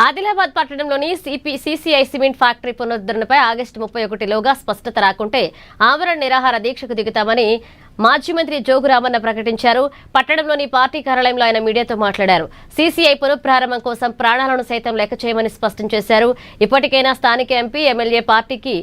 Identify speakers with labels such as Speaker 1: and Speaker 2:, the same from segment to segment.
Speaker 1: ఆదిలాబాద్ పట్టణంలోని CCI cement factory పునరుద్ధరణపై August 31లోగా స్పష్టత రాకుంటే ఆమరణ నిరాహార దీక్షకు దిగుతామని మాజీ మంత్రి జోగురామన్న ప్రకటించారు. పట్టణంలోని పార్టీ కార్యాలయంలో ఆయన మీడియాతో మాట్లాడారు. సీసీఐ పునఃప్రారంభం కోసం ప్రాణాలను సైతం లెక్క చేయమని స్పష్టం చేశారు. ఇప్పటికైనా స్థానిక ఎంపీ, ఎమ్మెల్యే పార్టీకి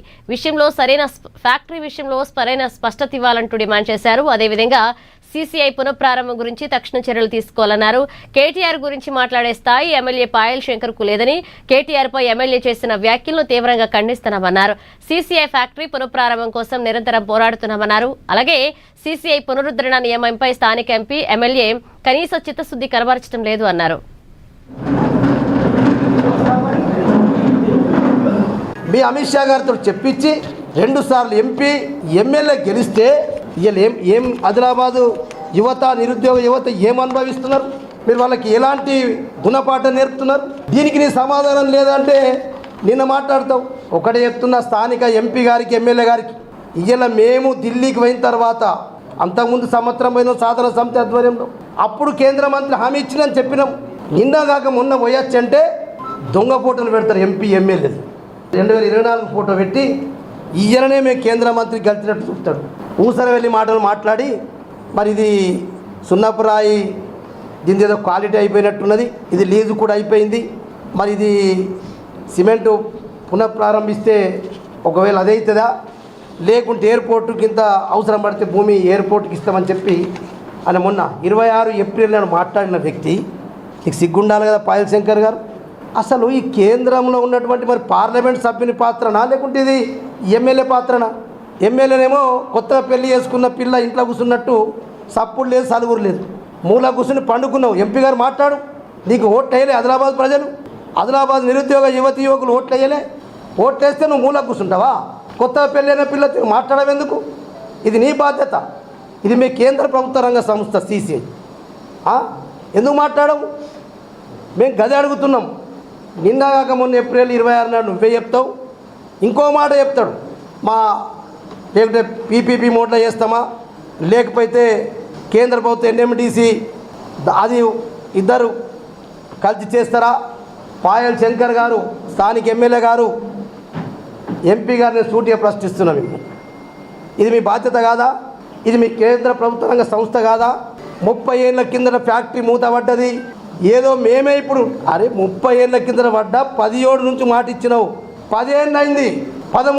Speaker 1: ఫ్యాక్టరీ విషయంలో సరైన స్పష్టత ఇవ్వాలంటూ డిమాండ్ చేశారు. అదేవిధంగా సీసీఐ పునఃప్రారంభం గురించి తక్షణ చర్యలు తీసుకోవాలన్నారు. కేటీఆర్ గురించి మాట్లాడే స్థాయి ఎమ్మెల్యే పాయల్ శంకర్ కు లేదని, కేటీఆర్ పై ఎమ్మెల్యే చేసిన వ్యాఖ్యలను తీవ్రంగా ఖండిస్తున్నామన్నారు. సీసీఐ ఫ్యాక్టరీ పునఃప్రారంభం కోసం నిరంతరం పోరాడుతున్నామన్నారు. అలాగే సీసీఐ పునరుద్ధరణ నియమంపై స్థానిక ఎంపీ, ఎమ్మెల్యే కనీస చిత్తశుద్ధి కనబరచడం లేదు అన్నారు.
Speaker 2: మీ అమిత్ షా గారితో చెప్పించి 2 సార్లు ఎంపీ, ఎమ్మెల్యే గెలిస్తే ఏం ఆదిలాబాదు యువత, నిరుద్యోగ యువత ఏం అనుభవిస్తున్నారు? మీరు వాళ్ళకి ఎలాంటి గుణపాఠం నేర్పుతున్నారు? దీనికి నీ సమాధానం లేదంటే నిన్న మాట్లాడతావు. ఒకటే చెప్తున్న స్థానిక ఎంపీ గారికి, ఎమ్మెల్యే గారికి, ఇవాళ మేము ఢిల్లీకి పోయిన తర్వాత అంతకుముందు సంవత్సరం పోయిన సాధన సమితి ఆధ్వర్యంలో అప్పుడు కేంద్ర మంత్రి హామీ ఇచ్చిందని చెప్పినాం. నిన్న కాక మొన్న పోయొచ్చంటే దొంగ ఫోటోలు పెడతారు ఎంపీ, ఎమ్మెల్యేలు. 2024 ఫోటో పెట్టి ఇయ్యనే మేము కేంద్ర మంత్రి గెలిచినట్టు చూస్తాడు. ఊసర వెళ్ళి మాటలు మాట్లాడి మరి ఇది సున్నపురాయి, దీని ఏదో క్వాలిటీ అయిపోయినట్టున్నది, ఇది లీజు కూడా అయిపోయింది, మరి ఇది సిమెంటు పునఃప్రారంభిస్తే ఒకవేళ అదవుతుందా, లేకుంటే ఎయిర్పోర్టుకి ఇంత అవసరం పడితే భూమి ఎయిర్పోర్ట్కి ఇస్తామని చెప్పి అని మొన్న 26 ఏప్రిల్ నాడు మాట్లాడిన వ్యక్తి. నీకు సిగ్గుండాలి కదా పాయల్ శంకర్ గారు. అసలు ఈ కేంద్రంలో ఉన్నటువంటి మరి పార్లమెంట్ సభ్యుని పాత్రనా, లేకుంటే ఇది ఎమ్మెల్యే పాత్రనా? ఎమ్మెల్యేనేమో కొత్తగా పెళ్లి చేసుకున్న పిల్ల ఇంట్లో కూర్చున్నట్టు సప్పుడు లేదు, సలుగురు లేదు, మూల కూర్చుని పండుకున్నావు. ఎంపీ గారు మాట్లాడు. నీకు ఓట్లు వేయలే ఆదిలాబాద్ ప్రజలు? ఆదిలాబాద్ నిరుద్యోగ యువతి యువకులు ఓట్లు వేయలే? ఓట్లు వేస్తే నువ్వు మూల కూర్చుంటావా? కొత్తగా పెళ్ళైన పిల్ల మాట్లాడవేందుకు? ఇది నీ బాధ్యత. ఇది మీ కేంద్ర ప్రభుత్వ రంగ సంస్థ సీసీఐ. ఎందుకు మాట్లాడవు? మేము గది అడుగుతున్నాం. నిన్న కాక మొన్న ఏప్రిల్ 26 నాడు నువ్వే చెప్తావు. ఇంకో మాట చెప్తాడు, మా లేకుంటే పీపీపీ మోడ్లో చేస్తామా, లేకపోతే కేంద్ర ప్రభుత్వం ఎన్ఎండిసి అది ఇద్దరు కలిసి చేస్తారా? పాయల్ శంకర్ గారు, స్థానిక ఎమ్మెల్యే గారు, ఎంపీ గారిని సూటిగా ప్రశ్నిస్తున్నాం. ఇది మీ బాధ్యత కాదా? ఇది మీ కేంద్ర ప్రభుత్వ రంగ సంస్థ కాదా? 30 ఏళ్ళ కిందట ఫ్యాక్టరీ మూతపడ్డది. ఏదో మేమే ఇప్పుడు 30 ఏళ్ళ కిందట పడ్డా 17 నుంచి మాట ఇచ్చినావు. 10 ఏళ్ళు అయింది. 13